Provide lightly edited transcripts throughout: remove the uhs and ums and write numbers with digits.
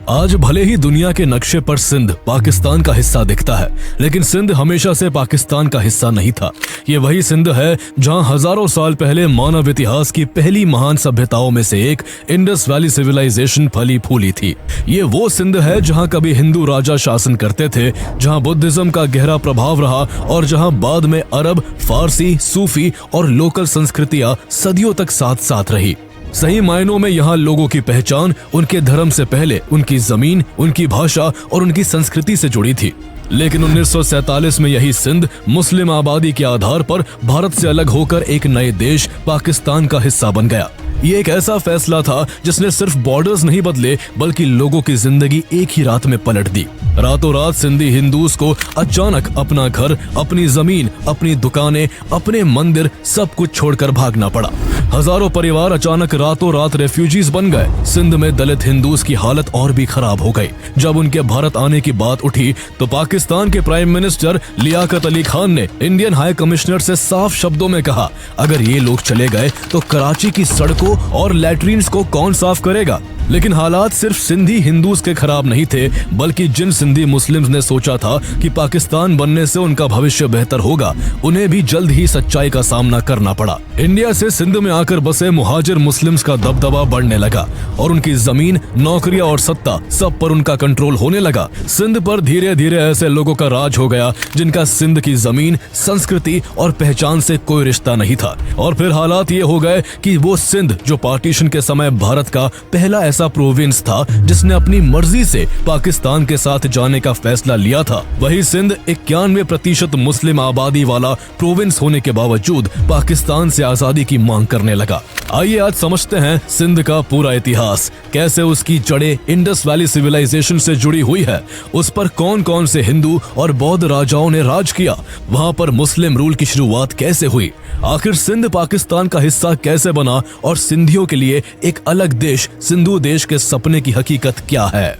आज भले ही दुनिया के नक्शे पर सिंध पाकिस्तान का हिस्सा दिखता है, लेकिन सिंध हमेशा से पाकिस्तान का हिस्सा नहीं था। ये वही सिंध है जहां हजारों साल पहले मानव इतिहास की पहली महान सभ्यताओं में से एक इंडस वैली सिविलाइजेशन फली फूली थी। ये वो सिंध है जहां कभी हिंदू राजा शासन करते थे, जहां बुद्धिज्म का गहरा प्रभाव रहा और जहां बाद में अरब, फारसी, सूफी और लोकल संस्कृतियां सदियों तक साथ साथ रही। सही मायनों में यहाँ लोगों की पहचान उनके धर्म से पहले उनकी जमीन, उनकी भाषा और उनकी संस्कृति से जुड़ी थी। लेकिन 1947 में यही सिंध मुस्लिम आबादी के आधार पर भारत से अलग होकर एक नए देश पाकिस्तान का हिस्सा बन गया। ये एक ऐसा फैसला था जिसने सिर्फ बॉर्डर्स नहीं बदले बल्कि लोगों की जिंदगी एक ही रात में पलट दी। रातों रात सिंधी हिंदूज को अचानक अपना घर, अपनी जमीन, अपनी दुकानें, अपने मंदिर सब कुछ छोड़कर भागना पड़ा। हजारों परिवार अचानक रातों रात रेफ्यूजीज बन गए। सिंध में दलित हिंदूज की हालत और भी खराब हो गई। जब उनके भारत आने की बात उठी तो पाकिस्तान के प्राइम मिनिस्टर लियाकत अली खान ने इंडियन हाई कमिश्नर से साफ शब्दों में कहा, अगर ये लोग चले गए तो कराची की सड़कों और लैट्रिन्स को कौन साफ करेगा। लेकिन हालात सिर्फ सिंधी हिंदूज के खराब नहीं थे, बल्कि जिन सिंधी मुस्लिम्स ने सोचा था कि पाकिस्तान बनने से उनका भविष्य बेहतर होगा, उन्हें भी जल्द ही सच्चाई का सामना करना पड़ा। इंडिया से सिंध में आकर बसे मुहाजिर मुस्लिम्स का दबदबा बढ़ने लगा और उनकी जमीन, नौकरियां और सत्ता सब पर उनका कंट्रोल होने लगा। सिंध पर धीरे धीरे ऐसे लोगों का राज हो गया जिनका सिंध की जमीन, संस्कृति और पहचान से कोई रिश्ता नहीं था। और फिर हालात ये हो गए कि वो सिंध जो पार्टीशन के समय भारत का पहला ऐसा प्रोविंस था जिसने अपनी मर्जी से पाकिस्तान के साथ जाने का फैसला लिया था, वही सिंध 91% मुस्लिम आबादी वाला प्रोविंस होने के बावजूद पाकिस्तान से आजादी की मांग करने लगा। आइए आज समझते हैं सिंध का पूरा इतिहास, कैसे उसकी जड़ें इंडस वैली सिविलाइजेशन से जुड़ी हुई है, उस पर कौन कौन से हिंदू और बौद्ध राजाओं ने राज किया, वहां पर मुस्लिम रूल की शुरुआत कैसे हुई, आखिर सिंध पाकिस्तान का हिस्सा कैसे बना और सिंधियों के लिए एक अलग देश, सिंधु देश के सपने की हकीकत क्या है।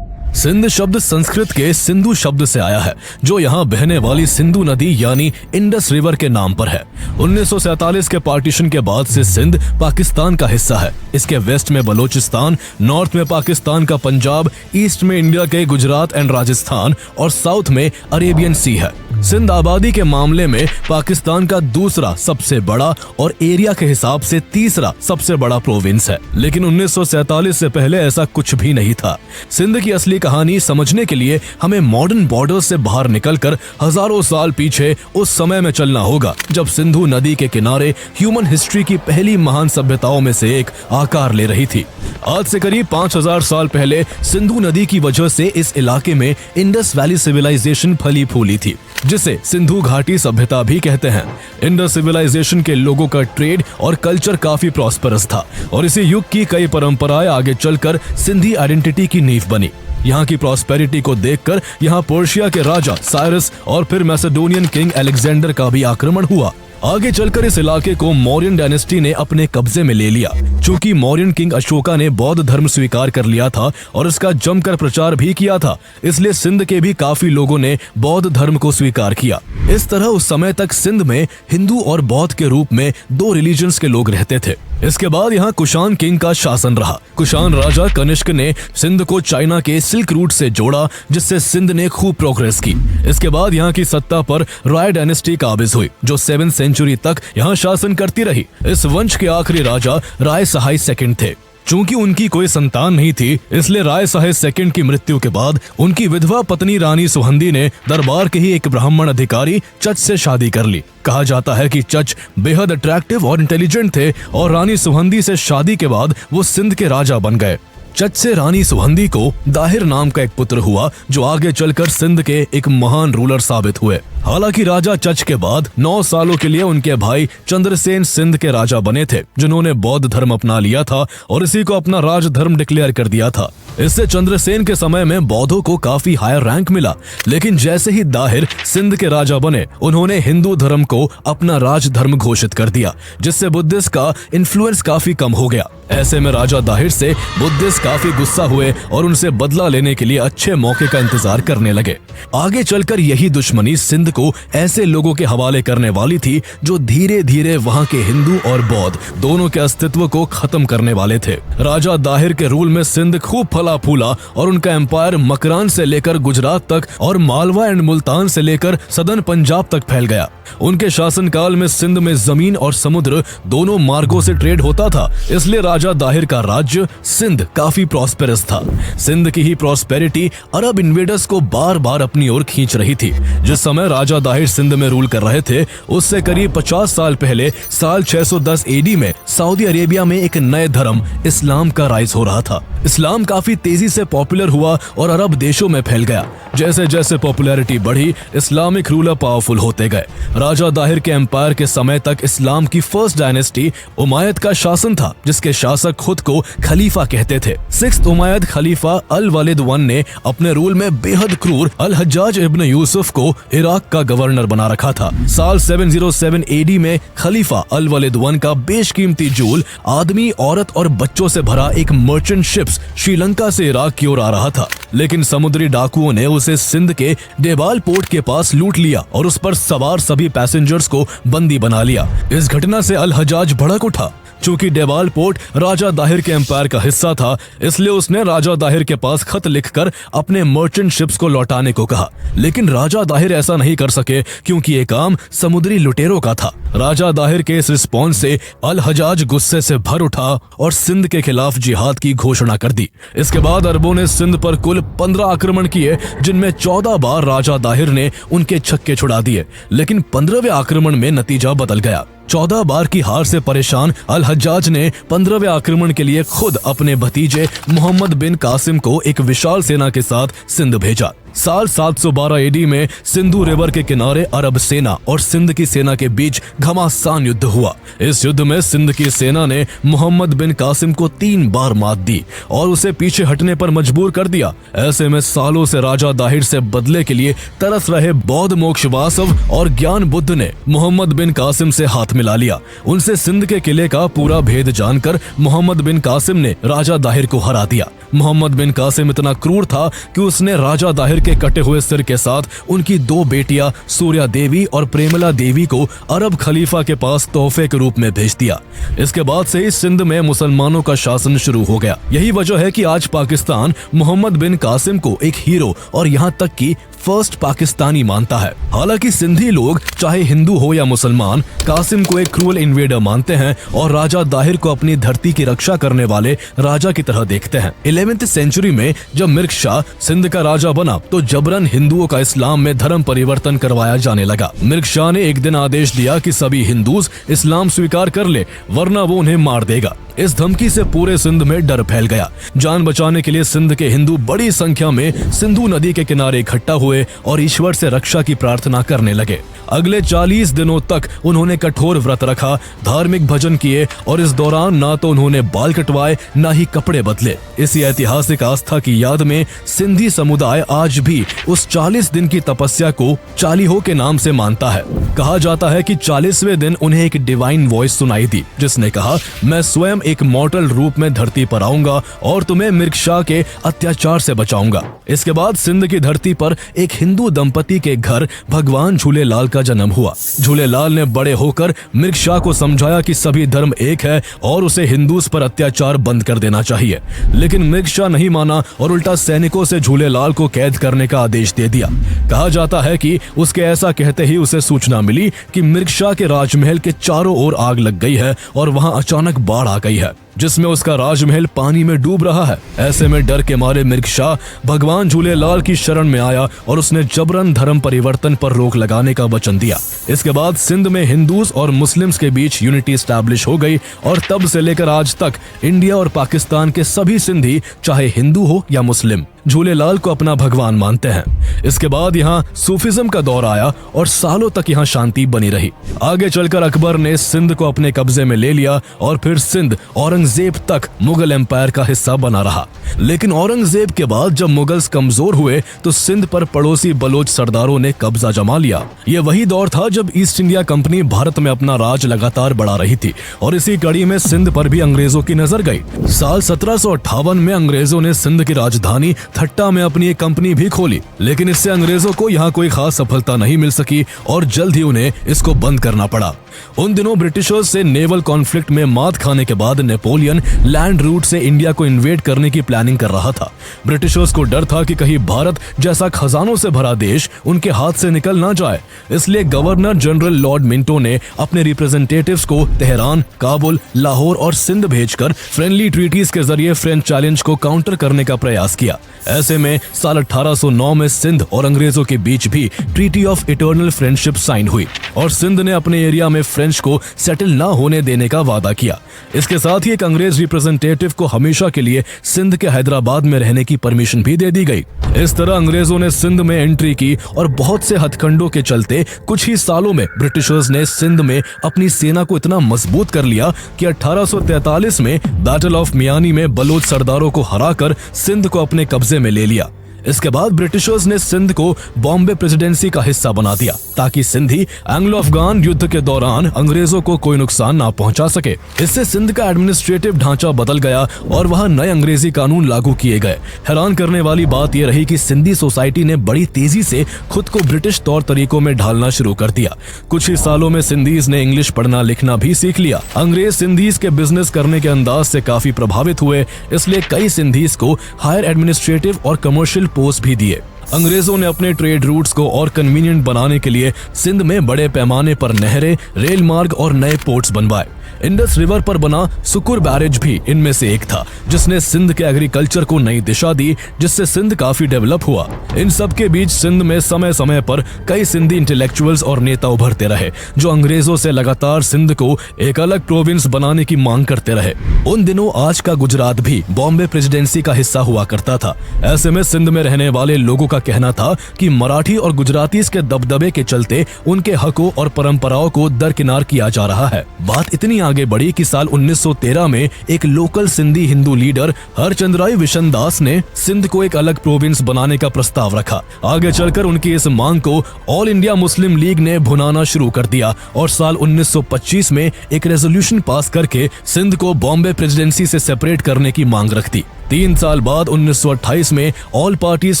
सिंध शब्द संस्कृत के सिंधु शब्द से आया है, जो यहाँ बहने वाली सिंधु नदी यानी इंडस रिवर के नाम पर है। 1947 के पार्टीशन के बाद से सिंध पाकिस्तान का हिस्सा है। इसके वेस्ट में बलोचिस्तान, नॉर्थ में पाकिस्तान का पंजाब, ईस्ट में इंडिया के गुजरात एंड राजस्थान और साउथ में अरेबियन सी है। सिंध आबादी के मामले में पाकिस्तान का दूसरा सबसे बड़ा और एरिया के हिसाब से तीसरा सबसे बड़ा प्रोविंस है। लेकिन 1947 से पहले ऐसा कुछ भी नहीं था। सिंध की असली कहानी समझने के लिए हमें मॉडर्न बॉर्डर से बाहर निकलकर हजारों साल पीछे उस समय में चलना होगा जब सिंधु नदी के किनारे ह्यूमन हिस्ट्री की पहली महान सभ्यताओं में से एक आकार ले रही थी। आज से करीब 5000 साल पहले सिंधु नदी की वजह से इस इलाके में इंडस वैली सिविलाइजेशन फली फूली थी, जिसे सिंधु घाटी सभ्यता भी कहते हैं। इंडस सिविलाइजेशन के लोगों का ट्रेड और कल्चर काफी प्रॉस्परस था और इसी युग की कई परंपराएं आगे चलकर सिंधी आइडेंटिटी की नींव बनी। यहाँ की प्रॉस्पेरिटी को देखकर यहाँ पर्शिया के राजा साइरस और फिर मैसेडोनियन किंग अलेक्जेंडर का भी आक्रमण हुआ। आगे चलकर इस इलाके को मौर्यन डायनेस्टी ने अपने कब्जे में ले लिया। चूंकि मौर्यन किंग अशोका ने बौद्ध धर्म स्वीकार कर लिया था और इसका जमकर प्रचार भी किया था, इसलिए सिंध के भी काफी लोगों ने बौद्ध धर्म को स्वीकार किया। इस तरह उस समय तक सिंध में हिंदू और बौद्ध के रूप में दो रिलीजन्स के लोग रहते थे। इसके बाद यहाँ कुषाण किंग का शासन रहा। कुषाण राजा कनिष्क ने सिंध को चाइना के सिल्क रूट से जोड़ा, जिससे सिंध ने खूब प्रोग्रेस की। इसके बाद यहाँ की सत्ता पर राय डायनेस्टी काबिज हुई, जो 7वीं सेंचुरी तक यहाँ शासन करती रही। इस वंश के आखिरी राजा राय सहाय सेकंड थे। चूंकि उनकी कोई संतान नहीं थी, इसलिए राय साहेब सेकंड की मृत्यु के बाद उनकी विधवा पत्नी रानी सुहंदी ने दरबार के ही एक ब्राह्मण अधिकारी चच से शादी कर ली। कहा जाता है कि चच बेहद अट्रैक्टिव और इंटेलिजेंट थे और रानी सुहंदी से शादी के बाद वो सिंध के राजा बन गए। चच से रानी सुहंदी को दाहिर नाम का एक पुत्र हुआ, जो आगे चलकर सिंध के एक महान रूलर साबित हुए। हालांकि राजा चच के बाद 9 सालों के लिए उनके भाई चंद्रसेन सिंध के राजा बने थे, जिन्होंने बौद्ध धर्म अपना लिया था और इसी को अपना राज धर्म डिक्लेयर कर दिया था। इससे चंद्रसेन के समय में बौद्धों को काफी हायर रैंक मिला। लेकिन जैसे ही दाहिर सिंध के राजा बने, उन्होंने हिंदू धर्म को अपना राज धर्म घोषित कर दिया, जिससे बुद्धिस्ट का इन्फ्लुएंस काफी कम हो गया। ऐसे में राजा दाहिर से बुद्धिस्ट काफी गुस्सा हुए और उनसे बदला लेने के लिए अच्छे मौके का इंतजार करने लगे। आगे चलकर यही दुश्मनी सिंध को ऐसे लोगों के हवाले करने वाली थी जो धीरे धीरे वहां के हिंदू और बौद्ध दोनों के अस्तित्व को खत्म करने वाले थे। राजा दाहिर के रूल में सिंध खूब फला फूला और उनका एम्पायर मकरान से लेकर गुजरात तक और मालवा एंड मुल्तान से लेकर सदर्न पंजाब तक फैल गया। उनके शासनकाल में सिंध में जमीन और समुद्र दोनों मार्गों से ट्रेड होता था, इसलिए राजा दाहिर का राज्य सिंध काफी प्रॉस्पेरस था। सिंध की ही प्रॉस्पेरिटी अरब इन्वेडर्स को बार बार अपनी ओर खींच रही थी। जिस समय राजा दाहिर सिंध में रूल कर रहे थे, उससे करीब 50 साल पहले साल 610 एडी में सऊदी अरेबिया में एक नए धर्म इस्लाम का राइज हो रहा था। इस्लाम काफी तेजी से पॉपुलर हुआ और अरब देशों में फैल गया। जैसे जैसे पॉपुलैरिटी बढ़ी, इस्लामिक रूलर पावरफुल होते गए। राजा दाहिर के एम्पायर के समय तक इस्लाम की फर्स्ट डायनेस्टी उमायद का शासन था, जिसके शासक खुद को खलीफा कहते थे। 6th उमायद खलीफा अल वालिद वन ने अपने रूल में बेहद क्रूर अल हज्जाज इब्न यूसुफ को इराक का गवर्नर बना रखा था। साल 707 एडी में खलीफा अल वालिद वन का बेशकीमती जूल आदमी, औरत और बच्चों से भरा एक मर्चेंट शिप्स श्रीलंका से इराक की ओर आ रहा था, लेकिन समुद्री डाकुओं ने उसे सिंध के डेबाल पोर्ट के पास लूट लिया और उस पर सवार सभी पैसेंजर्स को बंदी बना लिया। इस घटना से अल हज्जाज भड़क उठा। चूंकि डेबाल पोर्ट राजा दाहिर के एम्पायर का हिस्सा था, इसलिए उसने राजा दाहिर के पास खत लिखकर अपने मर्चेंट शिप्स को लौटाने को कहा। लेकिन राजा दाहिर ऐसा नहीं कर सके, क्योंकि ये काम समुद्री लुटेरों का था। राजा दाहिर के इस रिस्पॉन्स से अल हज्जाज गुस्से से भर उठा और सिंध के खिलाफ जिहाद की घोषणा कर दी। इसके बाद अरबों ने सिंध पर कुल 15 आक्रमण किए, जिनमें 14 बार राजा दाहिर ने उनके छक्के छुड़ा दिए। लेकिन 15वें आक्रमण में नतीजा बदल गया। 14 बार की हार से परेशान अल हज्जाज ने 15वें आक्रमण के लिए खुद अपने भतीजे मोहम्मद बिन कासिम को एक विशाल सेना के साथ सिंध भेजा। साल 712 एडी में सिंधु रिवर के किनारे अरब सेना और सिंध की सेना के बीच घमासान युद्ध हुआ। इस युद्ध में सिंध की सेना ने मोहम्मद बिन कासिम को 3 बार मात दी और उसे पीछे हटने पर मजबूर कर दिया। ऐसे में सालों से राजा दाहिर से बदले के लिए तरस रहे बौद्ध मोक्ष वासव और ज्ञान बुद्ध ने मोहम्मद बिन कासिम से हाथ मिला लिया। उनसे सिंध के किले का पूरा भेद जानकर मोहम्मद बिन कासिम ने राजा दाहिर को हरा दिया। मोहम्मद बिन कासिम इतना क्रूर था कि उसने राजा दाहिर के कटे हुए सिर के साथ उनकी 2 बेटियां सूर्या देवी और प्रेमला देवी को अरब खलीफा के पास तोहफे के रूप में भेज दिया। इसके बाद से ही सिंध में मुसलमानों का शासन शुरू हो गया। यही वजह है कि आज पाकिस्तान मोहम्मद बिन कासिम को एक हीरो और यहाँ तक कि फर्स्ट पाकिस्तानी मानता है। हालांकि सिंधी लोग चाहे हिंदू हो या मुसलमान, कासिम को एक क्रूअल इन्वेडर मानते हैं और राजा दाहिर को अपनी धरती की रक्षा करने वाले राजा की तरह देखते हैं। 11वीं सेंचुरी में जब मिर्ग शाह सिंध का राजा बना तो जबरन हिंदुओं का इस्लाम में धर्म परिवर्तन करवाया जाने लगा। मिर्ग शाह ने एक दिन आदेश दिया कि सभी हिंदूज इस्लाम स्वीकार कर ले, वरना वो उन्हें मार देगा। इस धमकी से पूरे सिंध में डर फैल गया। जान बचाने के लिए सिंध के हिंदू बड़ी संख्या में सिंधु नदी के किनारे इकट्ठा हुए और ईश्वर से रक्षा की प्रार्थना करने लगे। अगले 40 दिनों तक उन्होंने कठोर व्रत रखा, धार्मिक भजन किए और इस दौरान ना तो उन्होंने बाल कटवाए ना ही कपड़े बदले। इसी ऐतिहासिक आस्था की याद में सिंधी समुदाय आज भी उस 40 दिन की तपस्या को चालीहो के नाम से मानता है। कहा जाता है कि 40वें दिन उन्हें एक डिवाइन वॉइस सुनाई दी, जिसने कहा, मैं स्वयं एक मॉर्टल रूप में धरती पर आऊंगा और तुम्हें मिर्ग शाह के अत्याचार से बचाऊंगा। इसके बाद सिंध की धरती पर एक हिंदू दंपति के घर भगवान झूलेलाल का जन्म हुआ। झूलेलाल ने बड़े होकर मिर्ग शाह को समझाया कि सभी धर्म एक है और उसे हिंदूस पर अत्याचार बंद कर देना चाहिए। लेकिन मिर्ग शाह नहीं माना और उल्टा सैनिकों से झूलेलाल को कैद करने का आदेश दे दिया। कहा जाता है कि उसके ऐसा कहते ही उसे सूचना मिली कि मिर्ग शाह के राजमहल के चारों ओर आग लग गई है और वहां अचानक बाढ़ आ गई है, जिसमें उसका राजमहल पानी में डूब रहा है। ऐसे में डर के मारे मिर्ग शाह भगवान झूलेलाल की शरण में आया और उसने जबरन धर्म परिवर्तन पर रोक लगाने का वचन दिया। इसके बाद सिंध में हिंदूज और मुस्लिम्स के बीच यूनिटी स्टैब्लिश हो गई और तब से लेकर आज तक इंडिया और पाकिस्तान के सभी सिंधी, चाहे हिंदू हो या मुस्लिम, झूलेलाल को अपना भगवान मानते हैं। इसके बाद यहाँ सूफिज्म का दौर आया और सालों तक यहाँ शांति बनी रही। आगे चलकर अकबर ने सिंध को अपने कब्जे में ले लिया और फिर सिंध औरंगजेब औरंगजेब तक मुगल एम्पायर का हिस्सा बना रहा। लेकिन औरंगजेब के बाद जब मुगल्स कमजोर हुए तो सिंध पर पड़ोसी बलोच सरदारों ने कब्जा जमा लिया। यह वही दौर था जब ईस्ट इंडिया कंपनी भारत में अपना राज लगातार बढ़ा रही थी और इसी कड़ी में सिंध पर भी अंग्रेजों की नजर गई। साल 1758 में अंग्रेजों ने सिंध की राजधानी थट्टा में अपनी एक कंपनी भी खोली, लेकिन इससे अंग्रेजों को यहाँ कोई खास सफलता नहीं मिल सकी और जल्द ही उन्हें इसको बंद करना पड़ा। उन दिनों ब्रिटिशर्स से नेवल कॉन्फ्लिक्ट में मात खाने के बाद नेपोलियन लैंड रूट से इंडिया को इन्वेड करने की प्लानिंग कर रहा था। ब्रिटिशर्स को डर था कि कहीं भारत जैसा खजानों से भरा देश उनके हाथ से निकल ना जाए, इसलिए गवर्नर जनरल लॉर्ड मिंटो ने अपने रिप्रेजेंटेटिव्स को तेहरान, काबुल, लाहौर और सिंध भेजकर फ्रेंडली ट्रीटीज के जरिए फ्रेंच चैलेंज को काउंटर करने का प्रयास किया। ऐसे में साल 1809 में सिंध और अंग्रेजों के बीच भी treaty of eternal friendship sign हुई और सिंध ने अपने एरिया में फ्रेंच को सेटल न होने देने का वादा किया। इसके साथ ही एक अंग्रेज रिप्रेजेंटेटिव को हमेशा के लिए सिंध के हैदराबाद में रहने की परमिशन भी दे दी गई। इस तरह अंग्रेजों ने सिंध में एंट्री की और बहुत से हथकंडों के चलते कुछ ही सालों में ब्रिटिशर्स ने सिंध में अपनी सेना को इतना मजबूत कर लिया कि 1843 में बैटल ऑफ मियानी में बलोच सरदारों को हराकर सिंध को अपने कब्जे में ले लिया। इसके बाद ब्रिटिशर्स ने सिंध को बॉम्बे प्रेसिडेंसी का हिस्सा बना दिया ताकि सिंधी एंग्लो अफगान युद्ध के दौरान अंग्रेजों को कोई नुकसान ना पहुंचा सके। इससे सिंध का एडमिनिस्ट्रेटिव ढांचा बदल गया और वहां नए अंग्रेजी कानून लागू किए गए। हैरान करने वाली बात यह रही कि सिंधी सोसाइटी ने बड़ी तेजी से खुद को ब्रिटिश तौर तरीकों में ढालना शुरू कर दिया। कुछ ही सालों में सिंधीज ने इंग्लिश पढ़ना लिखना भी सीख लिया। अंग्रेज सिंधीज के बिजनेस करने के अंदाज से काफी प्रभावित हुए, इसलिए कई सिंधीज को हायर एडमिनिस्ट्रेटिव और कमर्शियल पोस्ट भी दिए। अंग्रेजों ने अपने ट्रेड रूट्स को और कन्वीनियंट बनाने के लिए सिंध में बड़े पैमाने पर नहरें, रेल मार्ग और नए पोर्ट्स बनवाए। इंडस रिवर पर बना सुकुर बैरेज भी इनमें से एक था, जिसने सिंध के एग्रीकल्चर को नई दिशा दी, जिससे सिंध काफी डेवलप हुआ। इन सब के बीच सिंध में समय समय पर कई सिंधी इंटेलेक्चुअल्स और नेता उभरते रहे, जो अंग्रेजों से लगातार सिंध को एक अलग प्रोविंस बनाने की मांग करते रहे। उन दिनों आज का गुजरात भी बॉम्बे प्रेसिडेंसी का हिस्सा हुआ करता था। ऐसे में सिंध में रहने वाले लोगों का कहना था कि मराठी और गुजरातीज के दबदबे के चलते उनके हकों और परंपराओं को दरकिनार किया जा रहा है। बात इतनी आगे बढ़ी कि साल 1913 में एक लोकल सिंधी हिंदू लीडर हरचंद्राई विशनदास ने सिंध को एक अलग प्रोविंस बनाने का प्रस्ताव रखा। आगे चलकर उनकी इस मांग को ऑल इंडिया मुस्लिम लीग ने भुनाना शुरू कर दिया और साल 1925 में एक रेजोल्यूशन पास करके सिंध को बॉम्बे प्रेसिडेंसी से सेपरेट करने की मांग रख दी। 3 साल बाद 1928 में ऑल पार्टीज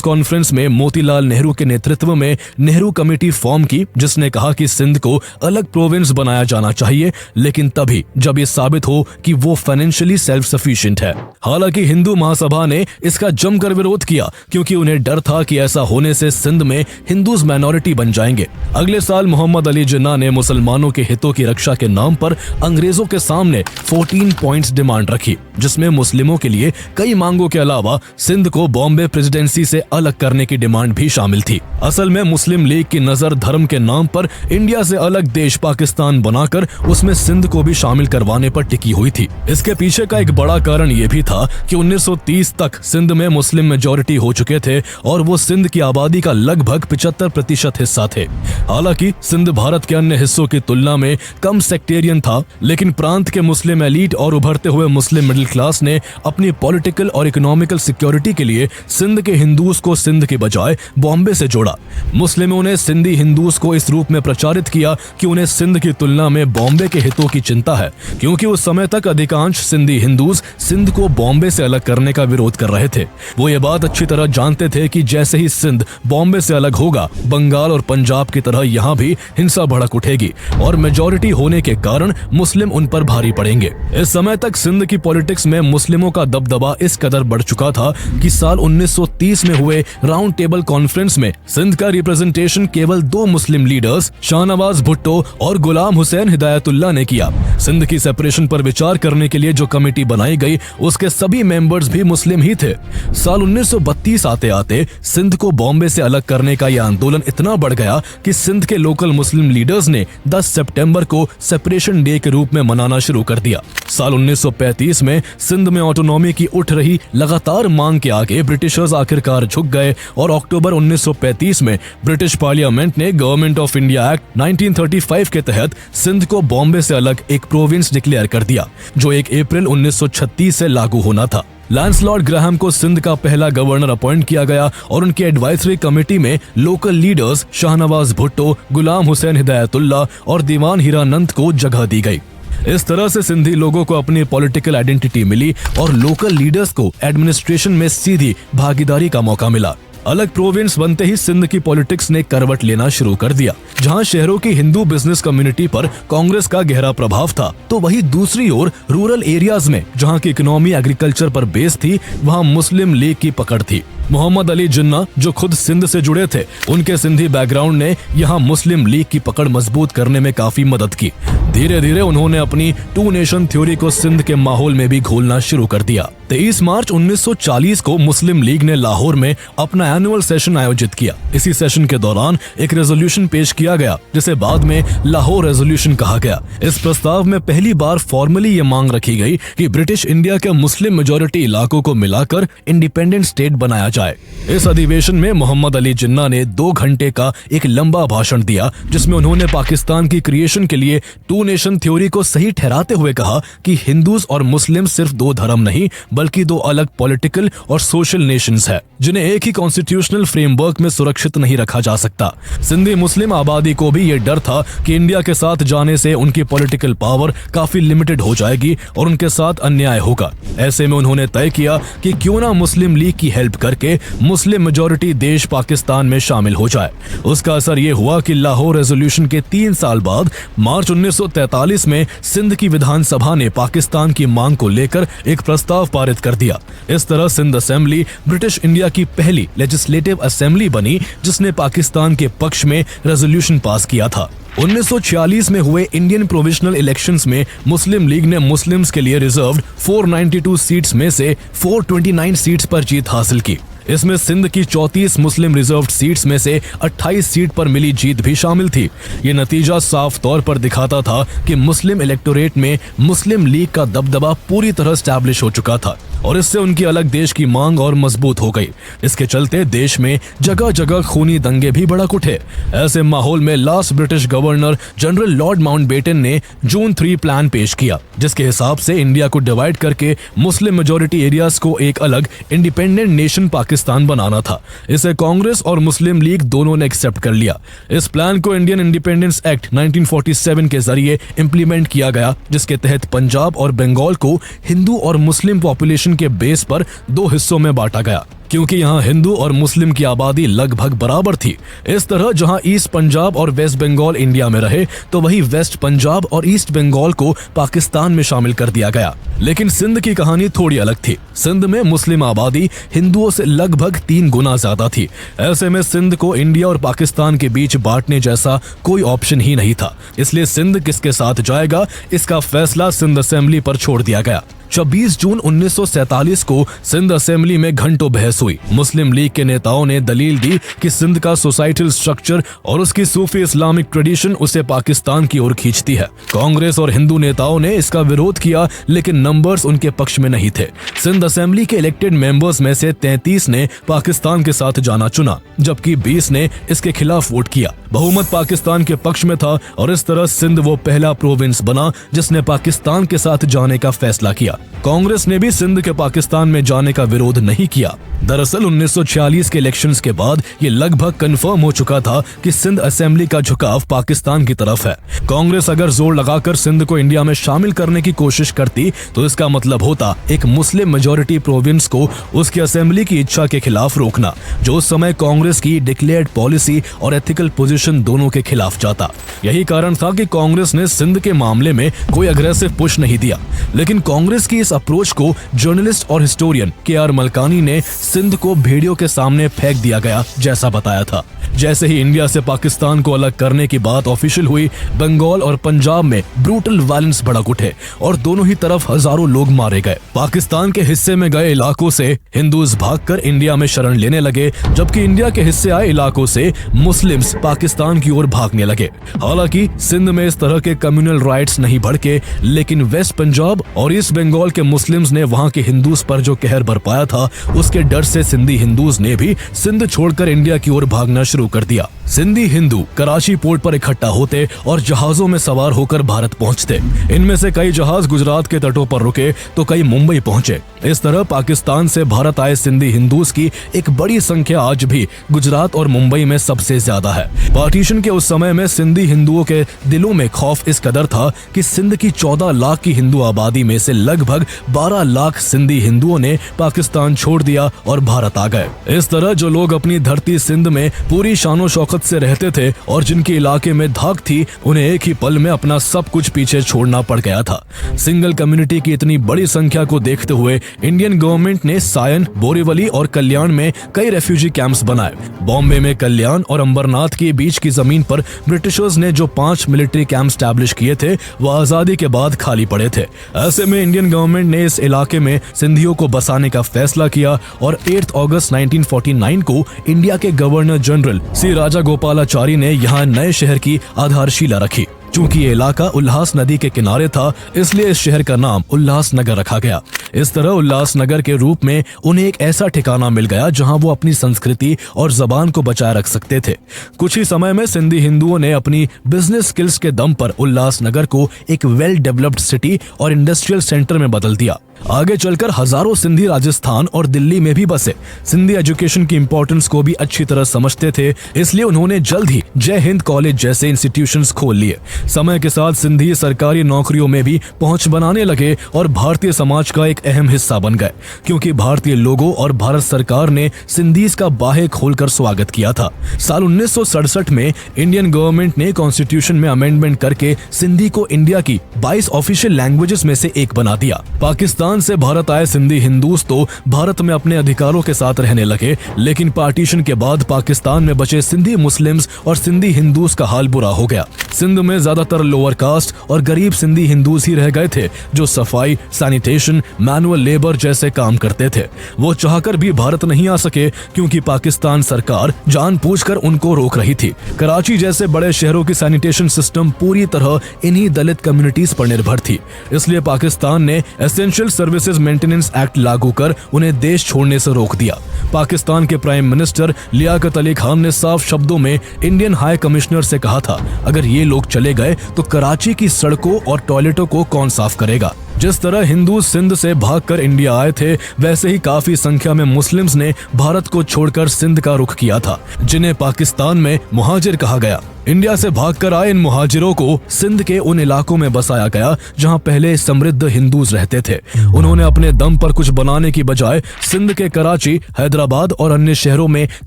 कॉन्फ्रेंस में मोतीलाल नेहरू के नेतृत्व में नेहरू कमेटी फॉर्म की, जिसने कहा कि सिंध को अलग प्रोविंस बनाया जाना चाहिए, लेकिन तभी जब ये साबित हो कि वो फाइनेंशियली सेल्फ सफिशिएंट है। हालांकि हिंदू महासभा ने इसका जमकर विरोध किया, क्योंकि उन्हें डर था कि ऐसा होने से सिंध में हिंदूज माइनॉरिटी बन जाएंगे। अगले साल मोहम्मद अली जिन्ना ने मुसलमानों के हितों की रक्षा के नाम पर अंग्रेजों के सामने 14 पॉइंट्स डिमांड रखी, जिसमें मुस्लिमों के लिए कई मांगों के अलावा सिंध को बॉम्बे प्रेसिडेंसी से अलग करने की डिमांड भी शामिल थी। असल में मुस्लिम लीग की नजर धर्म के नाम पर इंडिया से अलग देश पाकिस्तान बनाकर उसमें सिंध को भी शामिल करवाने पर टिकी हुई थी। इसके पीछे का एक बड़ा कारण ये भी था कि 1930 तक सिंध में मुस्लिम मेजॉरिटी हो चुके थे और वो सिंध की आबादी का लगभग 75% हिस्सा थे। हालांकि सिंध भारत के अन्य हिस्सों की तुलना में कम सेक्टेरियन था, लेकिन प्रांत के मुस्लिम एलीट और उभरते हुए मुस्लिम मिडिल क्लास ने अपनी पॉलिटिकल और इकोनॉमिकल सिक्योरिटी के लिए सिंध के हिंदूज को सिंध के बजाय बॉम्बे से जोड़ा। मुस्लिमों ने सिंधी हिंदूज को इस रूप में प्रचारित किया कि उन्हें सिंध की तुलना में बॉम्बे के हितों की चिंता है, क्योंकि उस समय तक अधिकांश सिंधी हिंदूज सिंध को बॉम्बे से अलग करने का विरोध कर रहे थे। वो ये बात अच्छी तरह जानते थे कि जैसे ही सिंध बॉम्बे से अलग होगा, बंगाल और पंजाब की तरह यहाँ भी हिंसा भड़क उठेगी और मेजॉरिटी होने के कारण मुस्लिम उन पर भारी पड़ेंगे। इस समय तक सिंध की पॉलिटिक्स में मुस्लिमों का दबदबा इस कदर बढ़ चुका था कि साल 1930 में हुए राउंड टेबल कॉन्फ्रेंस में सिंध का रिप्रेजेंटेशन केवल 2 मुस्लिम लीडर्स शाहनवाज भुट्टो और गुलाम हुसैन हिदायतुल्लाह ने किया। सिंध की सेपरेशन पर विचार करने के लिए जो कमेटी बनाई गई, उसके सभी मेंबर्स भी मुस्लिम ही थे। साल 1932 आते आते सिंध को बॉम्बे से अलग करने का यह आंदोलन इतना बढ़ गया कि सिंध के लोकल मुस्लिम लीडर्स ने 10 सितंबर को सेपरेशन डे के रूप में मनाना शुरू कर दिया। साल 1935 में सिंध में ऑटोनॉमी की उठ रही रही लगातार मांग के आगे ब्रिटिशर्स आखिरकार झुक गए और अक्टूबर 1935 में ब्रिटिश पार्लियामेंट ने गवर्नमेंट ऑफ इंडिया एक्ट 1935 के तहत सिंध को बॉम्बे से अलग एक प्रोविंस डिक्लेयर कर दिया, जो 1 अप्रैल 1936 से लागू होना था। लैंसलॉर्ड ग्राहम को सिंध का पहला गवर्नर अपॉइंट किया गया और उनके एडवाइजरी कमेटी में लोकल लीडर्स शाहनवाज भुट्टो, गुलाम हुसैन हिदायतुल्लाह और दीवान हीरानंद को जगह दी गई। इस तरह से सिंधी लोगों को अपनी पॉलिटिकल आइडेंटिटी मिली और लोकल लीडर्स को एडमिनिस्ट्रेशन में सीधी भागीदारी का मौका मिला। अलग प्रोविंस बनते ही सिंध की पॉलिटिक्स ने करवट लेना शुरू कर दिया। जहां शहरों की हिंदू बिजनेस कम्युनिटी पर कांग्रेस का गहरा प्रभाव था, तो वहीं दूसरी ओर रूरल एरियाज में जहां की इकोनॉमी एग्रीकल्चर पर बेस थी, वहां मुस्लिम लीग की पकड़ थी। मोहम्मद अली जिन्ना, जो खुद सिंध से जुड़े थे, उनके सिंधी बैकग्राउंड ने यहाँ मुस्लिम लीग की पकड़ मजबूत करने में काफी मदद की। धीरे धीरे उन्होंने अपनी 2 नेशन थ्योरी को सिंध के माहौल में भी घोलना शुरू कर दिया। 23 मार्च 1940 को मुस्लिम लीग ने लाहौर में अपना एनुअल सेशन आयोजित किया। इसी सेशन के दौरान एक रेजोल्यूशन पेश किया गया, जिसे बाद में लाहौर रेजोल्यूशन कहा गया। इस प्रस्ताव में पहली बार फॉर्मली ये मांग रखी गई कि ब्रिटिश इंडिया के मुस्लिम मेजोरिटी इलाकों को मिलाकर इंडिपेंडेंट स्टेट बनाया जाए। इस अधिवेशन में मोहम्मद अली जिन्ना ने 2 घंटे का एक लंबा भाषण दिया, जिसमें उन्होंने पाकिस्तान की क्रिएशन के लिए 2 नेशन थ्योरी को सही ठहराते हुए कहा कि हिंदूज और मुस्लिम सिर्फ 2 धर्म नहीं, बल्कि 2 अलग पॉलिटिकल और सोशल नेशंस है, जिन्हें एक ही कॉन्स्टिट्यूशनल फ्रेमवर्क में सुरक्षित नहीं रखा जा सकता। सिंधी मुस्लिम आबादी को भी ये डर था कि इंडिया के साथ जाने से उनकी पॉलिटिकल पावर काफी लिमिटेड हो जाएगी और उनके साथ अन्याय होगा। ऐसे में उन्होंने तय किया कि क्यों ना मुस्लिम लीग की हेल्प करके मुस्लिम मेजोरिटी देश पाकिस्तान में शामिल हो जाए। उसका असर ये हुआ कि लाहौर रेजोल्यूशन के 3 साल बाद मार्च 1943 में सिंध की विधानसभा ने पाकिस्तान की मांग को लेकर एक प्रस्ताव पारित कर दिया। इस तरह सिंध असेंबली ब्रिटिश इंडिया की पहली लेजिस्लेटिव असेंबली बनी, जिसने पाकिस्तान के पक्ष में रेजोल्यूशन पास किया था। 1946 में हुए इंडियन प्रोविजनल इलेक्शंस में मुस्लिम लीग ने मुस्लिम्स के लिए रिजर्व्ड 492 सीट्स में से 429 सीट्स पर जीत हासिल की। इसमें सिंध की 34 मुस्लिम रिजर्व्ड सीट्स में से 28 सीट पर मिली जीत भी शामिल थी। ये नतीजा साफ तौर पर दिखाता था कि मुस्लिम इलेक्टोरेट में मुस्लिम लीग का दबदबा पूरी तरह स्टैब्लिश हो चुका था और इससे उनकी अलग देश की मांग और मजबूत हो गई। इसके चलते देश में जगह जगह खूनी दंगे भी भड़क उठे। ऐसे माहौल में last British governor general Lord Mountbatten ने जून 3 प्लान पेश किया, जिसके हिसाब से इंडिया को डिवाइड करके मुस्लिम मेजोरिटी एरियाज को एक अलग इंडिपेंडेंट नेशन पाकिस्तान बनाना था। इसे कांग्रेस और मुस्लिम लीग दोनों ने एक्सेप्ट कर लिया। इस प्लान को इंडियन इंडिपेंडेंस एक्ट 1947 के जरिए इम्प्लीमेंट किया गया, जिसके तहत पंजाब और बंगाल को हिंदू और मुस्लिम पॉपुलेशन के बेस पर 2 हिस्सों में बांटा गया, क्योंकि यहाँ हिंदू और मुस्लिम की आबादी लगभग बराबर थी। इस तरह जहाँ ईस्ट पंजाब और वेस्ट बंगाल इंडिया में रहे, तो वही वेस्ट पंजाब और ईस्ट बंगाल को पाकिस्तान में शामिल कर दिया गया। लेकिन सिंध की कहानी थोड़ी अलग थी। सिंध में मुस्लिम आबादी हिंदुओं से लगभग 3 गुना ज्यादा थी। ऐसे में सिंध को इंडिया और पाकिस्तान के बीच बांटने जैसा कोई ऑप्शन ही नहीं था। इसलिए सिंध किसके साथ जाएगा, इसका फैसला सिंध असेंबली पर छोड़ दिया गया। 26 जून 1947 को सिंध असेंबली में घंटों बहस हुई। मुस्लिम लीग के नेताओं ने दलील दी कि सिंध का सोसाइटल स्ट्रक्चर और उसकी सूफी इस्लामिक ट्रेडिशन उसे पाकिस्तान की ओर खींचती है। कांग्रेस और हिंदू नेताओं ने इसका विरोध किया, लेकिन नंबर्स उनके पक्ष में नहीं थे। सिंध असेंबली के इलेक्टेड मेंबर्स में से 33 ने पाकिस्तान के साथ जाना चुना, जबकि 20 ने इसके खिलाफ वोट किया। बहुमत पाकिस्तान के पक्ष में था और इस तरह सिंध वो पहला प्रोविंस बना जिसने पाकिस्तान के साथ जाने का फैसला किया। कांग्रेस ने भी सिंध के पाकिस्तान में जाने का विरोध नहीं किया। दरअसल 1946 के इलेक्शंस के बाद ये लगभग कंफर्म हो चुका था कि सिंध असेंबली का झुकाव पाकिस्तान की तरफ है। कांग्रेस अगर जोर लगाकर सिंध को इंडिया में शामिल करने की कोशिश करती, तो इसका मतलब होता एक मुस्लिम मेजोरिटी प्रोविंस को उसकी असेंबली की इच्छा के खिलाफ रोकना, जो उस समय कांग्रेस की डिक्लेयर्ड पॉलिसी और एथिकल पोजीशन दोनों के खिलाफ जाता। यही कारण था कि कांग्रेस ने सिंध के मामले में कोई अग्रेसिव पुश नहीं दिया। लेकिन कांग्रेस की इस अप्रोच को जर्नलिस्ट और हिस्टोरियन KR मलकानी ने सिंध को भेड़ियों के सामने फेंक दिया गया जैसा बताया था। जैसे ही इंडिया से पाकिस्तान को अलग करने की बात ऑफिशियल हुई, बंगाल और पंजाब में ब्रूटल वायलेंस भड़क उठे और दोनों ही तरफ हजारों लोग मारे गए। पाकिस्तान के हिस्से में गए इलाकों से हिंदूज भागकर इंडिया में शरण लेने लगे, जबकि इंडिया के हिस्से आए इलाकों से मुस्लिम्स पाकिस्तान की ओर भागने लगे। हालांकि सिंध में इस तरह के कम्युनल राइट्स नहीं भड़के, लेकिन वेस्ट पंजाब और ईस्ट बंगाल के मुस्लिम्स ने वहां के हिंदूज पर जो कहर बरपाया था, उसके डर से सिंधी हिंदूज ने भी सिंध छोड़कर इंडिया की ओर भागना शुरू कर दिया। सिंधी हिंदू कराची पोर्ट पर इकट्ठा होते और जहाजों में सवार होकर भारत पहुंचते। इनमें से कई जहाज गुजरात के तटों पर रुके तो कई मुंबई पहुंचे। इस तरह पाकिस्तान से भारत आए सिंधी हिंदूज की एक बड़ी संख्या आज भी गुजरात और मुंबई में सबसे ज्यादा है। पार्टीशन के उस समय में सिंधी हिंदुओं के दिलों में खौफ इस कदर था कि सिंध की 14 लाख की हिंदू आबादी में से लगभग 12 लाख सिंधी हिंदुओं ने पाकिस्तान छोड़ दिया और भारत आ गए। इस तरह जो लोग अपनी धरती सिंध में पूरी शानो शौकत से रहते थे और जिनके इलाके में धाक थी, उन्हें एक ही पल में अपना सब कुछ पीछे छोड़ना पड़ गया था। सिंगल कम्युनिटी की इतनी बड़ी संख्या को देखते हुए इंडियन गवर्नमेंट ने सायन, बोरीवली और कल्याण में कई रेफ्यूजी कैंप्स बनाए। बॉम्बे में कल्याण और अंबरनाथ के बीच की जमीन पर ब्रिटिशर्स ने जो 5 मिलिट्री कैंप स्टैब्लिश किए थे, वो आजादी के बाद खाली पड़े थे। ऐसे में इंडियन गवर्नमेंट ने इस इलाके में सिंधियों को बसाने का फैसला किया और 8 अगस्त 1949 को इंडिया के गवर्नर जनरल सी राजागोपालाचारी ने यहाँ नए शहर की आधारशिला रखी। चूंकि ये इलाका उल्लास नदी के किनारे था, इसलिए इस शहर का नाम उल्लासनगर रखा गया। इस तरह उल्लासनगर के रूप में उन्हें एक ऐसा ठिकाना मिल गया जहां वो अपनी संस्कृति और जबान को बचाए रख सकते थे। कुछ ही समय में सिंधी हिंदुओं ने अपनी बिजनेस स्किल्स के दम पर उल्लासनगर को एक वेल डेवलप्ड सिटी और इंडस्ट्रियल सेंटर में बदल दिया। आगे चलकर हजारों सिंधी राजस्थान और दिल्ली में भी बसे। सिंधी एजुकेशन की इंपॉर्टेंस को भी अच्छी तरह समझते थे, इसलिए उन्होंने जल्द ही जय हिंद कॉलेज जैसे इंस्टीट्यूशंस खोल लिए। समय के साथ सिंधी सरकारी नौकरियों में भी पहुंच बनाने लगे और भारतीय समाज का एक अहम हिस्सा बन गए, क्योंकि भारतीय लोगों और भारत सरकार ने सिंधीज का बाहे खोलकर स्वागत किया था। साल 1967 में इंडियन गवर्नमेंट ने कॉन्स्टिट्यूशन में अमेंडमेंट करके सिंधी को इंडिया की 22 ऑफिशियल लैंग्वेजेस में से एक बना दिया। पाकिस्तान से भारत आए सिंधी हिंदूज तो भारत में अपने अधिकारों के साथ रहने लगे, लेकिन पार्टीशन के बाद पाकिस्तान में बचे सिंधी मुस्लिम्स और सिंधी हिंदूज का हाल बुरा हो गया। सिंध में ज्यादातर लोअर कास्ट और गरीब सिंधी हिंदूज ही रह गए थे, जो सफाई, सैनिटेशन, मैनुअल लेबर जैसे काम करते थे। वो चाहकर भी भारत नहीं आ सके, क्योंकि पाकिस्तान सरकार जानबूझकर उनको रोक रही थी। कराची जैसे बड़े शहरों की सैनिटेशन सिस्टम पूरी तरह इन्हीं दलित कम्युनिटीज पर निर्भर थी, इसलिए पाकिस्तान ने एसेंशियल सर्विसेज मेंटेनेंस एक्ट लागू कर उन्हें देश छोड़ने से रोक दिया। पाकिस्तान के प्राइम मिनिस्टर लियाकत अली खान ने साफ शब्दों में इंडियन हाई कमिश्नर से कहा था, अगर ये लोग चले गए तो कराची की सड़कों और टॉयलेटों को कौन साफ करेगा। जिस तरह हिंदू सिंध से भागकर इंडिया आए थे, वैसे ही काफी संख्या में मुस्लिम्स ने भारत को छोड़कर सिंध का रुख किया था, जिन्हें पाकिस्तान में मुहाजिर कहा गया। इंडिया से भागकर आए इन मुहाजिरों को सिंध के उन इलाकों में बसाया गया जहां पहले समृद्ध हिंदूज रहते थे। उन्होंने अपने दम पर कुछ बनाने की बजाय सिंध के कराची, हैदराबाद और अन्य शहरों में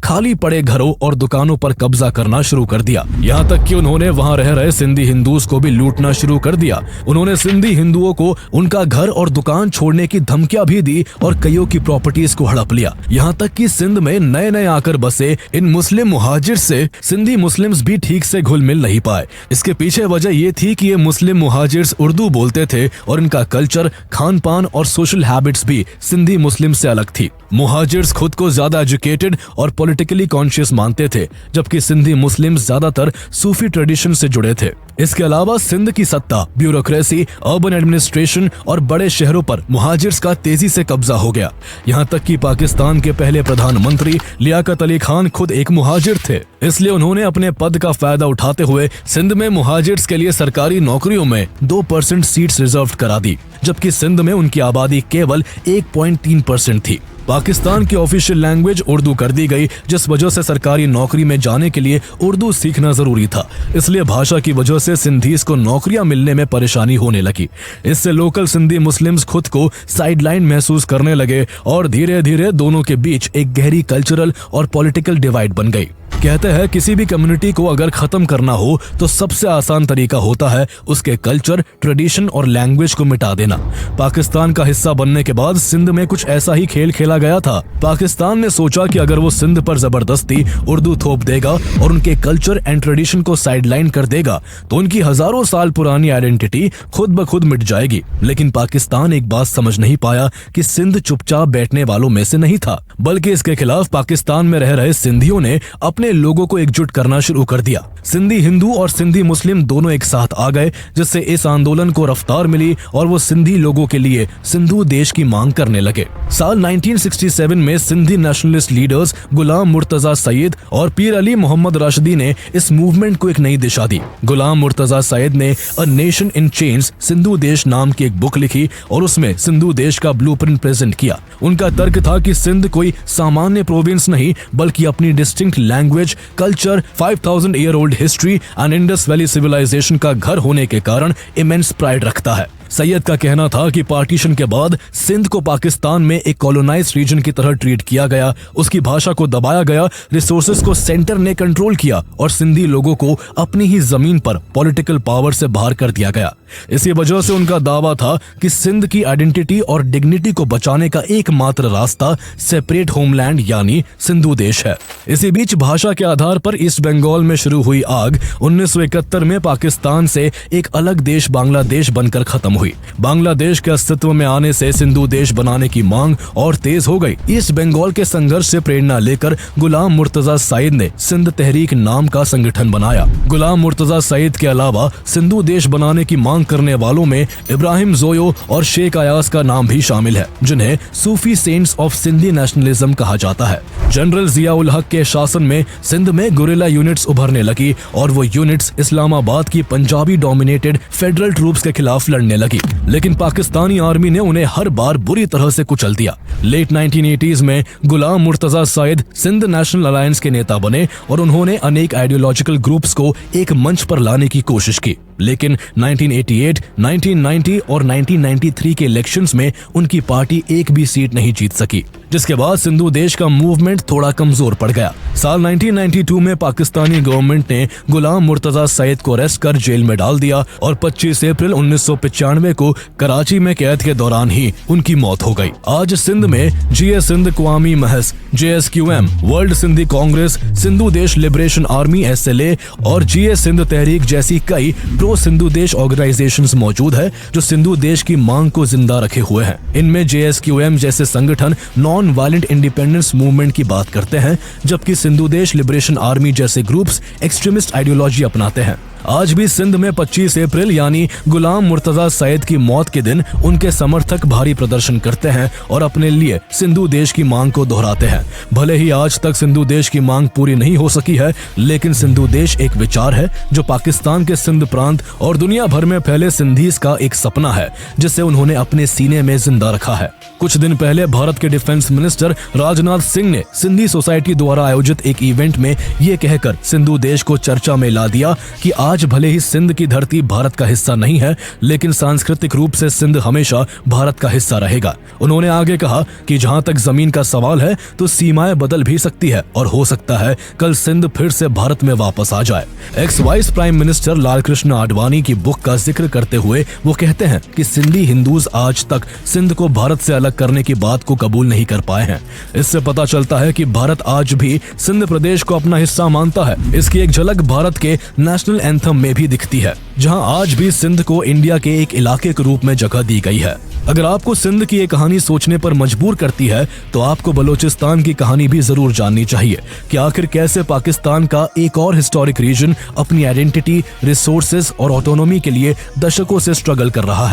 खाली पड़े घरों और दुकानों पर कब्जा करना शुरू कर दिया। यहाँ तक कि उन्होंने वहां रह रहे सिंधी हिंदूज को भी लूटना शुरू कर दिया। उन्होंने सिंधी हिंदुओं को उनका घर और दुकान छोड़ने की धमकियां भी दी और कईयों की प्रॉपर्टीज को हड़प लिया। यहाँ तक कि सिंध में नए नए आकर बसे इन मुस्लिम मुहाजिर से सिंधी मुस्लिम्स भी ठीक से घुल मिल नहीं पाए। इसके पीछे वजह ये थी कि ये मुस्लिम मुहाजिर्स उर्दू बोलते थे और इनका कल्चर, खान पान और सोशल हैबिट्स भी सिंधी मुस्लिम से अलग थी। मुहाजिर्स खुद को ज्यादा एजुकेटेड और पॉलिटिकली कॉन्शियस मानते थे, जबकि सिंधी मुस्लिम्स ज्यादातर सूफी ट्रेडिशन से जुड़े थे। इसके अलावा सिंध की सत्ता, ब्यूरोक्रेसी, अर्बन एडमिनिस्ट्रेशन और बड़े शहरों पर मुहाजिर्स का तेजी से कब्जा हो गया। यहाँ तक कि पाकिस्तान के पहले प्रधानमंत्री लियाकत अली खान खुद एक मुहाजिर थे, इसलिए उन्होंने अपने पद का फायदा उठाते हुए सिंध में मुहाजिर्स के लिए सरकारी नौकरियों में 2% सीट्स रिजर्व करा दी, जबकि सिंध में उनकी आबादी केवल 1.3% थी। पाकिस्तान की ऑफिशियल लैंग्वेज उर्दू कर दी गई, जिस वजह से सरकारी नौकरी में जाने के लिए उर्दू सीखना जरूरी था। इसलिए भाषा की वजह से सिंधीज को नौकरियां मिलने में परेशानी होने लगी। इससे लोकल सिंधी मुस्लिम्स खुद को साइडलाइन महसूस करने लगे और धीरे धीरे दोनों के बीच एक गहरी कल्चरल और पॉलिटिकल डिवाइड बन गई। कहते हैं किसी भी कम्युनिटी को अगर खत्म करना हो तो सबसे आसान तरीका होता है उसके कल्चर, ट्रेडिशन और लैंग्वेज को मिटा देना। पाकिस्तान का हिस्सा बनने के बाद सिंध में कुछ ऐसा ही खेल खेला गया था। पाकिस्तान ने सोचा कि अगर वो सिंध पर जबरदस्ती उर्दू थोप देगा और उनके कल्चर एंड ट्रेडिशन को साइडलाइन कर देगा तो उनकी हजारों साल पुरानी आइडेंटिटी खुद ब खुद मिट जाएगी। लेकिन पाकिस्तान एक बात समझ नहीं पाया कि सिंध चुपचाप बैठने वालों में से नहीं था, बल्कि इसके खिलाफ पाकिस्तान में रह रहे सिंधियों ने अपने लोगों को एकजुट करना शुरू कर दिया। सिंधी हिंदू और सिंधी मुस्लिम दोनों एक साथ आ गए, जिससे इस आंदोलन को रफ्तार मिली और वो सिंधी लोगों के लिए सिंधु देश की मांग करने लगे। साल 1967 में सिंधी नेशनलिस्ट लीडर्स गुलाम मुर्तजा सईद और पीर अली मोहम्मद राशिदी ने इस मूवमेंट को एक नई दिशा दी। गुलाम मुर्तजा सईद ने a nation in change Sindhu देश नाम की एक बुक लिखी और उसमें सिंधु देश का ब्लूप्रिंट प्रेजेंट किया। उनका तर्क था कि सिंध कोई सामान्य प्रोविंस नहीं, बल्कि अपनी distinct language, culture, 5000 year old history and Indus valley civilization का घर होने के कारण इमेंस प्राइड रखता है। सैयद का कहना था कि पार्टीशन के बाद सिंध को पाकिस्तान में एक कॉलोनाइज्ड रीजन की तरह ट्रीट किया गया, उसकी भाषा को दबाया गया, रिसोर्सेज को सेंटर ने कंट्रोल किया और सिंधी लोगों को अपनी ही जमीन पर पॉलिटिकल पावर से बाहर कर दिया गया। इसी वजह से उनका दावा था कि सिंध की आइडेंटिटी और डिग्निटी को बचाने का एकमात्र रास्ता सेपरेट होमलैंड यानी सिंधु देश है। इसी बीच भाषा के आधार पर ईस्ट बंगाल में शुरू हुई आग 1971 में पाकिस्तान से एक अलग देश बांग्लादेश बनकर खत्म हुई। बांग्लादेश के अस्तित्व में आने से सिंधु देश बनाने की मांग और तेज हो गई। ईस्ट बंगाल के संघर्ष से प्रेरणा लेकर गुलाम मुर्तजा सईद ने सिंध तहरीक नाम का संगठन बनाया। गुलाम मुर्तजा सईद के अलावा सिंधु देश बनाने की मांग करने वालों में इब्राहिम जोयो और शेख अयास का नाम भी शामिल है, जिन्हें सूफी सेंट्स ऑफ सिंधी नेशनलिज्म कहा जाता है। जनरल जिया उल हक के शासन में सिंध में गुरिल्ला यूनिट्स उभरने लगी और वो यूनिट्स इस्लामाबाद की पंजाबी डोमिनेटेड फेडरल ट्रूप्स के खिलाफ लड़ने लगी, लेकिन पाकिस्तानी आर्मी ने उन्हें हर बार बुरी तरह से कुचल दिया। लेट 1980s में गुलाम मुर्तजा सईद सिंध नेशनल अलायंस के नेता बने और उन्होंने अनेक आइडियोलॉजिकल ग्रुप्स को एक मंच पर लाने की कोशिश की, लेकिन 1988, 1990 और 1993 के इलेक्शंस में उनकी पार्टी एक भी सीट नहीं जीत सकी, जिसके बाद सिंधु देश का मूवमेंट थोड़ा कमजोर पड़ गया। साल 1992 में पाकिस्तानी गवर्नमेंट ने गुलाम मुर्तजा सईद को अरेस्ट कर जेल में डाल दिया और 25 अप्रैल 1995 को कराची में कैद के दौरान ही उनकी मौत हो गई। आज सिंध में जीए सिंध कवामी महज, JSQM, वर्ल्ड सिंधी कांग्रेस, सिंधु देश लिबरेशन आर्मी SLA और जीए सिंध तहरीक जैसी कई प्रो सिंधु देश ऑर्गेनाइजेशंस मौजूद है जो सिंधु देश की मांग को जिंदा रखे हुए हैं। इनमें JSQM जैसे संगठन नॉन वायलेंट इंडिपेंडेंस मूवमेंट की बात करते हैं, जबकि सिंधु देश लिबरेशन आर्मी जैसे ग्रुप्स एक्सट्रीमिस्ट आइडियोलॉजी अपनाते हैं। आज भी सिंध में 25 अप्रैल यानी गुलाम मुर्तजा सईद की मौत के दिन उनके समर्थक भारी प्रदर्शन करते हैं और अपने लिए सिंधु देश की मांग को दोहराते हैं। भले ही आज तक सिंधु देश की मांग पूरी नहीं हो सकी है, लेकिन सिंधु देश एक विचार है जो पाकिस्तान के सिंध प्रांत और दुनिया भर में फैले सिंधीज का एक सपना है, जिसे उन्होंने अपने सीने में जिंदा रखा है। कुछ दिन पहले भारत के डिफेंस मिनिस्टर राजनाथ सिंह ने सिंधी सोसाइटी द्वारा आयोजित एक इवेंट में ये कहकर सिंधु देश को चर्चा में ला दिया कि आज भले ही सिंध की धरती भारत का हिस्सा नहीं है, लेकिन सांस्कृतिक रूप से सिंध हमेशा भारत का हिस्सा रहेगा। उन्होंने आगे कहा कि जहां तक जमीन का सवाल है तो सीमाएं बदल भी सकती है और हो सकता है कल सिंध फिर से भारत में वापस आ जाए। X vice prime minister Lal Krishna Advani की बुक का जिक्र करते हुए वो कहते हैं कि सिंधी हिंदूज आज तक सिंध को भारत से अलग करने की बात को कबूल नहीं कर पाए हैं। इससे पता चलता है कि भारत आज भी सिंध प्रदेश को अपना हिस्सा मानता है। इसकी एक झलक भारत के नेशनल एंथम में भी दिखती है, जहां आज भी सिंध को इंडिया के एक इलाके के रूप में जगह दी गई है। अगर आपको सिंध की ये कहानी सोचने पर मजबूर करती है तो आपको बलोचिस्तान की कहानी भी जरूर जाननी चाहिए कि आखिर कैसे पाकिस्तान का एक और हिस्टोरिक रीजन अपनी आइडेंटिटी, रिसोर्सेज और ऑटोनॉमी के लिए दशकों से स्ट्रगल कर रहा है।